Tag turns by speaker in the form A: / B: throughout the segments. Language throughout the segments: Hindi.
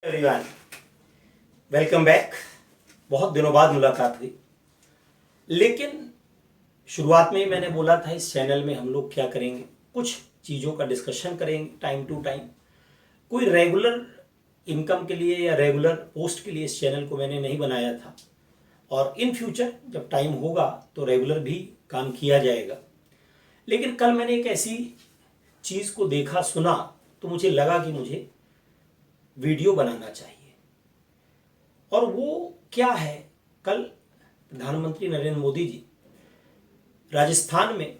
A: Everyone, welcome back. बहुत दिनों बाद मुलाकात हुई, लेकिन शुरुआत में ही मैंने बोला था इस चैनल में हम लोग क्या करेंगे, कुछ चीज़ों का डिस्कशन करेंगे टाइम टू टाइम। कोई रेगुलर इनकम के लिए या रेगुलर पोस्ट के लिए इस चैनल को मैंने नहीं बनाया था, और इन फ्यूचर जब टाइम होगा तो रेगुलर भी काम किया जाएगा। लेकिन कल मैंने एक ऐसी चीज़ को देखा, सुना, तो मुझे लगा कि मुझे वीडियो बनाना चाहिए। और वो क्या है, कल प्रधानमंत्री नरेंद्र मोदी जी राजस्थान में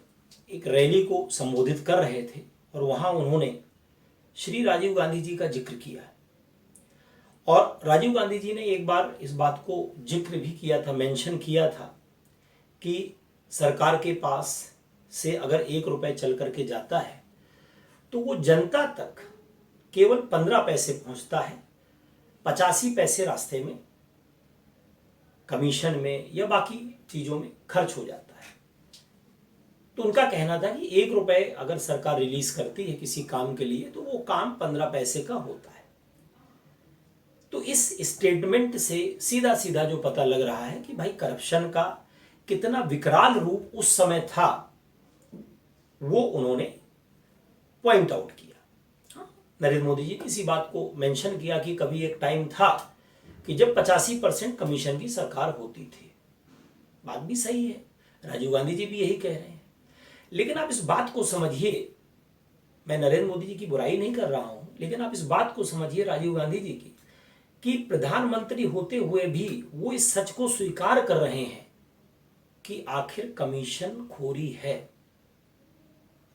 A: एक रैली को संबोधित कर रहे थे और वहां उन्होंने श्री राजीव गांधी जी का जिक्र किया। और राजीव गांधी जी ने एक बार इस बात को जिक्र भी किया था, मेंशन किया था कि सरकार के पास से अगर 1 रुपए चल करके जाता है तो वो जनता तक केवल 15 पैसे पहुंचता है, 85 पैसे रास्ते में कमीशन में या बाकी चीज़ों में खर्च हो जाता है। तो उनका कहना था कि 1 रुपए अगर सरकार रिलीज करती है किसी काम के लिए तो वो काम 15 पैसे का होता है। तो इस स्टेटमेंट से सीधा सीधा जो पता लग रहा है कि भाई करप्शन का कितना विकराल रूप उस समय था, वो उन्होंने पॉइंट आउट किया। नरेंद्र मोदी जी ने इसी बात को मेंशन किया कि कभी एक टाइम था कि जब 85% कमीशन की सरकार होती थी। बात भी सही है, राजीव गांधी जी भी यही कह रहे हैं। लेकिन आप इस बात को समझिए, मैं नरेंद्र मोदी जी की बुराई नहीं कर रहा हूं, लेकिन आप इस बात को समझिए राजीव गांधी जी की, कि प्रधानमंत्री होते हुए भी वो इस सच को स्वीकार कर रहे हैं कि आखिर कमीशन खोरी है।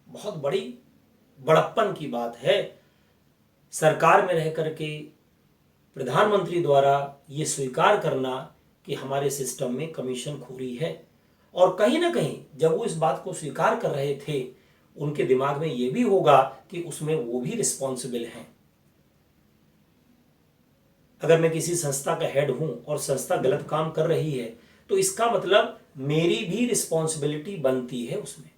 A: बहुत बड़ी बड़प्पन की बात है सरकार में रह करके प्रधानमंत्री द्वारा ये स्वीकार करना कि हमारे सिस्टम में कमीशन खोरी है। और कहीं ना कहीं जब वो इस बात को स्वीकार कर रहे थे, उनके दिमाग में ये भी होगा कि उसमें वो भी रिस्पॉन्सिबल हैं। अगर मैं किसी संस्था का हेड हूं और संस्था गलत काम कर रही है तो इसका मतलब मेरी भी रिस्पॉन्सिबिलिटी बनती है उसमें।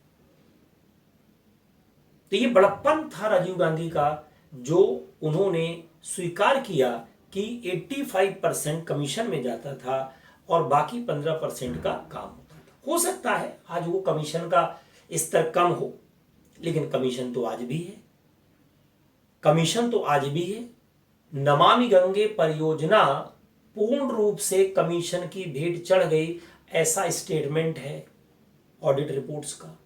A: तो ये बड़प्पन था राजीव गांधी का, जो उन्होंने स्वीकार किया कि 85% कमीशन में जाता था और बाकी 15% का काम होता था। हो सकता है आज वो कमीशन का स्तर कम हो, लेकिन कमीशन तो आज भी है, कमीशन तो आज भी है। नमामि गंगे परियोजना पूर्ण रूप से कमीशन की भेंट चढ़ गई, ऐसा स्टेटमेंट है ऑडिट रिपोर्ट्स का।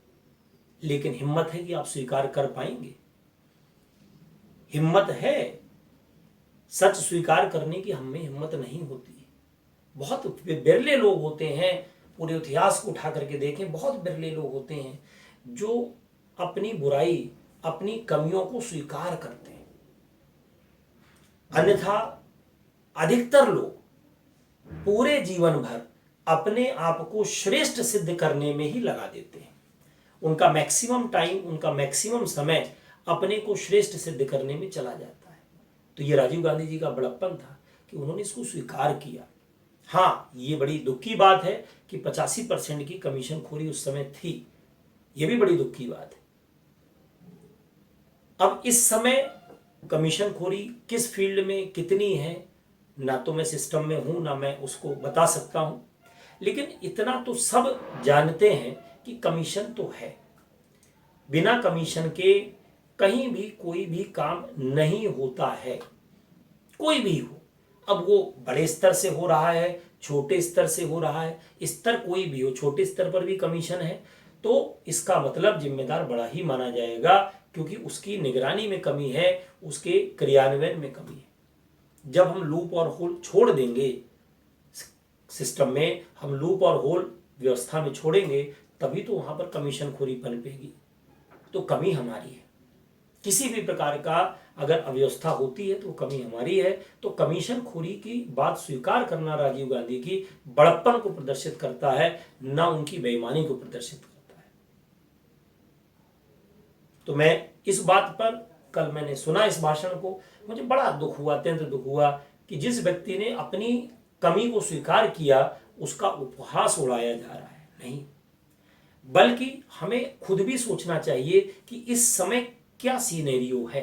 A: लेकिन हिम्मत है कि आप स्वीकार कर पाएंगे? हिम्मत है? सच स्वीकार करने की हमें हिम्मत नहीं होती। बहुत बिरले लोग होते हैं, पूरे इतिहास को उठा करके देखें, बहुत बिरले लोग होते हैं जो अपनी बुराई, अपनी कमियों को स्वीकार करते हैं। अन्यथा अधिकतर लोग पूरे जीवन भर अपने आप को श्रेष्ठ सिद्ध करने में ही लगा देते हैं। उनका मैक्सिमम टाइम, उनका मैक्सिमम समय अपने को श्रेष्ठ सिद्ध करने में चला जाता है। तो ये राजीव गांधी जी का बड़प्पन था कि उन्होंने इसको स्वीकार किया। हाँ, ये बड़ी दुख की बात है कि 85% की कमीशन खोरी उस समय थी, ये भी बड़ी दुख की बात है। अब इस समय कमीशन खोरी किस फील्ड में कितनी है, ना तो मैं सिस्टम में हूं, ना मैं उसको बता सकता हूं, लेकिन इतना तो सब जानते हैं कि कमीशन तो है। बिना कमीशन के कहीं भी कोई भी काम नहीं होता है, कोई भी हो। अब वो बड़े स्तर से हो रहा है, छोटे स्तर से हो रहा है, स्तर कोई भी हो, छोटे स्तर पर भी कमीशन है तो इसका मतलब जिम्मेदार बड़ा ही माना जाएगा, क्योंकि उसकी निगरानी में कमी है, उसके क्रियान्वयन में कमी है। जब हम लूप और होल छोड़ देंगे सिस्टम में, हम लूप और होल व्यवस्था में छोड़ेंगे, तभी तो वहां पर कमीशन खोरी पनपेगी। तो कमी हमारी है, किसी भी प्रकार का अगर अव्यवस्था होती है तो कमी हमारी है। तो कमीशन खोरी की बात स्वीकार करना राजीव गांधी की बड़प्पन को प्रदर्शित करता है, ना उनकी बेईमानी को प्रदर्शित करता है। तो मैं इस बात पर, कल मैंने सुना इस भाषण को, मुझे बड़ा दुख हुआ, अत्यंत दुख हुआ कि जिस व्यक्ति ने अपनी कमी को स्वीकार किया उसका उपहास उड़ाया जा रहा है। नहीं, बल्कि हमें खुद भी सोचना चाहिए कि इस समय क्या सीनेरियो है,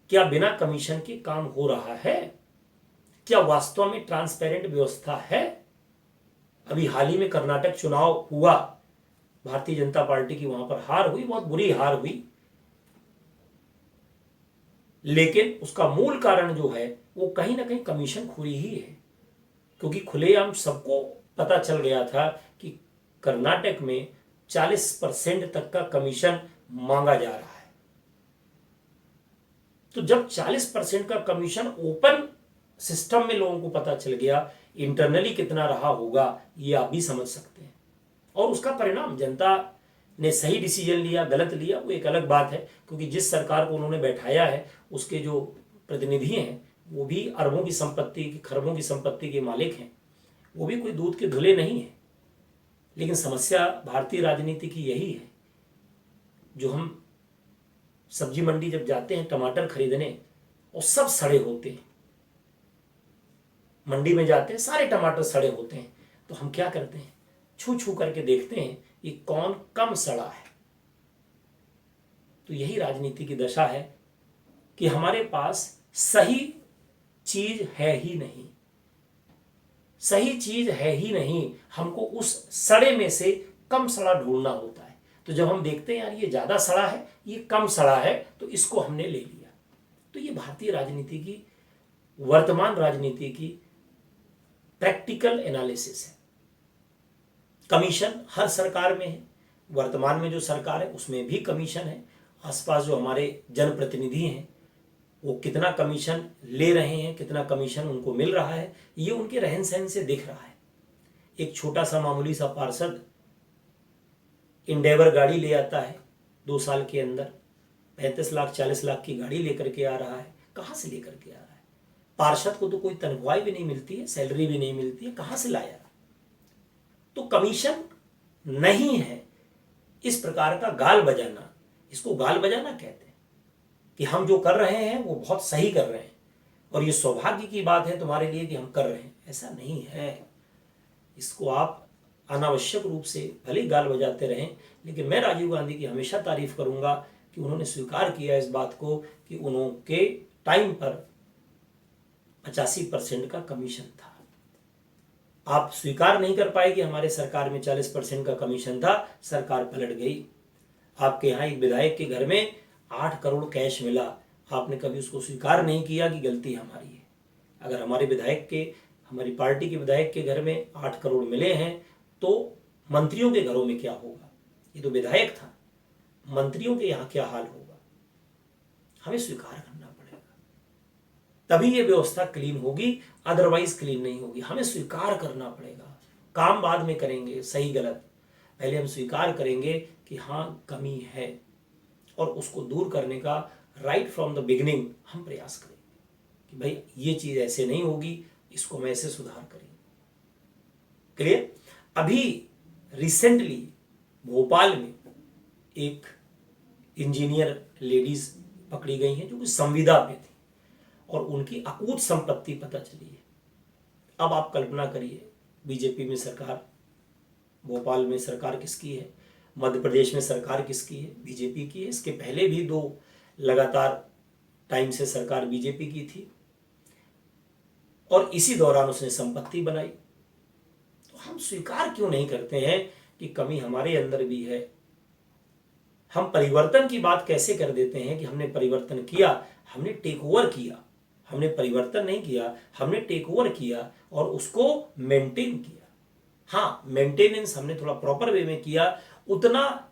A: क्या बिना कमीशन के काम हो रहा है। क्या वास्तव में ट्रांसपेरेंट व्यवस्था है? अभी हाल ही में कर्नाटक चुनाव हुआ, भारतीय जनता पार्टी की वहां पर हार हुई, बहुत बुरी हार हुई, लेकिन उसका मूल कारण जो है वो कहीं ना कहीं कमीशन खोरी ही है, क्योंकि खुलेआम सबको पता चल गया था कि कर्नाटक में 40% तक का कमीशन मांगा जा रहा है। तो जब 40% का कमीशन ओपन सिस्टम में लोगों को पता चल गया, इंटरनली कितना रहा होगा ये आप भी समझ सकते हैं। और उसका परिणाम, जनता ने सही डिसीजन लिया गलत लिया वो एक अलग बात है, क्योंकि जिस सरकार को उन्होंने बैठाया है उसके जो प्रतिनिधि हैं वो भी अरबों की संपत्ति, खरबों की संपत्ति के मालिक हैं, वो भी कोई दूध के धुले नहीं है। लेकिन समस्या भारतीय राजनीति की यही है, जो हम सब्जी मंडी जब जाते हैं टमाटर खरीदने और सब सड़े होते हैं, मंडी में जाते हैं सारे टमाटर सड़े होते हैं, तो हम क्या करते हैं, छू छू करके देखते हैं कि कौन कम सड़ा है। तो यही राजनीति की दशा है कि हमारे पास सही चीज है ही नहीं, सही चीज है ही नहीं, हमको उस सड़े में से कम सड़ा ढूंढना होता है। तो जब हम देखते हैं यार ये ज्यादा सड़ा है, ये कम सड़ा है, तो इसको हमने ले लिया। तो ये भारतीय राजनीति की, वर्तमान राजनीति की प्रैक्टिकल एनालिसिस है। कमीशन हर सरकार में है, वर्तमान में जो सरकार है उसमें भी कमीशन है। आसपास जो हमारे जनप्रतिनिधि हैं वो कितना कमीशन ले रहे हैं, कितना कमीशन उनको मिल रहा है, ये उनके रहन सहन से दिख रहा है। एक छोटा सा मामूली सा पार्षद इंडेवर गाड़ी ले आता है 2 साल के अंदर, 35 लाख 40 लाख की गाड़ी लेकर के आ रहा है। कहाँ से लेकर के आ रहा है? पार्षद को तो कोई तनख्वाह भी नहीं मिलती है, सैलरी भी नहीं मिलती है, कहाँ से लाया? तो कमीशन नहीं है, इस प्रकार का गाल बजाना, इसको गाल बजाना कहते हैं कि हम जो कर रहे हैं वो बहुत सही कर रहे हैं और ये सौभाग्य की बात है तुम्हारे लिए कि हम कर रहे हैं। ऐसा नहीं है। इसको आप अनावश्यक रूप से भले ही गाल बजाते रहें, लेकिन मैं राजीव गांधी की हमेशा तारीफ करूंगा कि उन्होंने स्वीकार किया इस बात को कि उनके टाइम पर 85% का कमीशन था। आप स्वीकार नहीं कर पाए कि हमारे सरकार में 40% का कमीशन था, सरकार पलट गई। आपके यहाँ एक विधायक के घर में 8 करोड़ कैश मिला, आपने कभी उसको स्वीकार नहीं किया कि गलती हमारी है। अगर हमारे विधायक के, हमारी पार्टी के विधायक के घर में 8 करोड़ मिले हैं तो मंत्रियों के घरों में क्या होगा? ये तो विधायक था, मंत्रियों के यहाँ क्या हाल होगा? हमें स्वीकार करना पड़ेगा, तभी ये व्यवस्था क्लीन होगी, अदरवाइज क्लीन नहीं होगी। हमें स्वीकार करना पड़ेगा। काम बाद में करेंगे, सही गलत, पहले हम स्वीकार करेंगे कि हाँ कमी है और उसको दूर करने का राइट फ्रॉम द बिगिनिंग हम प्रयास करेंगे कि भाई ये चीज ऐसे नहीं होगी, इसको हम ऐसे सुधार करेंगे। क्लियर? अभी रिसेंटली भोपाल में एक इंजीनियर लेडीज पकड़ी गई हैं जो कि संविदा पे थी और उनकी अकूत संपत्ति पता चली है। अब आप कल्पना करिए, बीजेपी में सरकार, भोपाल में सरकार किसकी है, मध्य प्रदेश में सरकार किसकी है? बीजेपी की है। इसके पहले भी 2 लगातार टाइम से सरकार बीजेपी की थी और इसी दौरान उसने संपत्ति बनाई। तो हम स्वीकार क्यों नहीं करते हैं कि कमी हमारे अंदर भी है? हम परिवर्तन की बात कैसे कर देते हैं कि हमने परिवर्तन किया, हमने टेक ओवर किया। हमने परिवर्तन नहीं किया, हमने टेक ओवर किया और उसको मेंटेन किया। हाँ, मेंटेनेंस हमने थोड़ा प्रॉपर वे में किया, उतना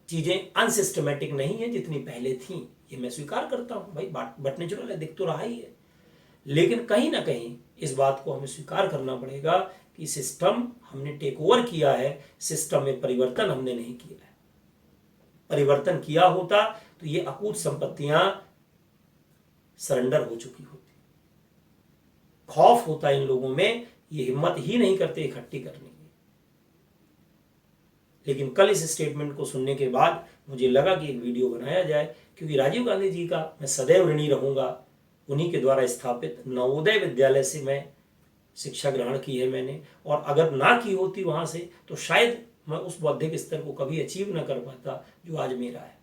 A: चीजें अनसिस्टमेटिक नहीं है जितनी पहले थी, ये मैं स्वीकार करता हूं। भाई बट नेचुरल है, दिख तो रहा ही है, लेकिन कहीं ना कहीं इस बात को हमें स्वीकार करना पड़ेगा कि सिस्टम हमने टेक ओवर किया है, सिस्टम में परिवर्तन हमने नहीं किया है। परिवर्तन किया होता तो ये अकूत संपत्तियां सरेंडर हो चुकी होती। खौफ होता इन लोगों में, ये हिम्मत ही नहीं करते इकट्ठी करने की। लेकिन कल इस स्टेटमेंट को सुनने के बाद मुझे लगा कि एक वीडियो बनाया जाए, क्योंकि राजीव गांधी जी का मैं सदैव ऋणी रहूंगा। उन्हीं के द्वारा स्थापित नवोदय विद्यालय से मैं शिक्षा ग्रहण की है मैंने, और अगर ना की होती वहां से तो शायद मैं उस बौद्धिक स्तर को कभी अचीव न कर पाता जो आज मेरा है।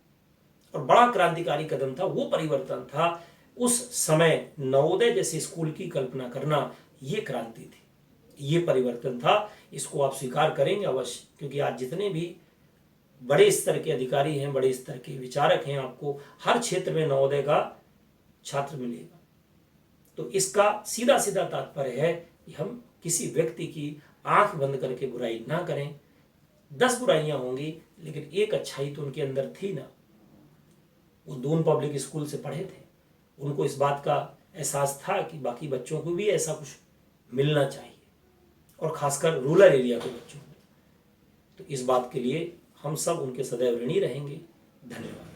A: और बड़ा क्रांतिकारी कदम था, वो परिवर्तन था उस समय नवोदय जैसे स्कूल की कल्पना करना ये क्रांति थी, ये परिवर्तन था। इसको आप स्वीकार करेंगे अवश्य, क्योंकि आज जितने भी बड़े स्तर के अधिकारी हैं, बड़े स्तर के विचारक हैं, आपको हर क्षेत्र में नवोदय का छात्र मिलेगा। तो इसका सीधा सीधा तात्पर्य है कि हम किसी व्यक्ति की आंख बंद करके बुराई ना करें। 10 बुराइयां होंगी लेकिन एक अच्छाई तो उनके अंदर थी ना। वो दून पब्लिक स्कूल से पढ़े थे, उनको इस बात का एहसास था कि बाकी बच्चों को भी ऐसा कुछ मिलना चाहिए, और खासकर रूरल एरिया के बच्चों को। तो इस बात के लिए हम सब उनके सदैव ऋणी रहेंगे। धन्यवाद।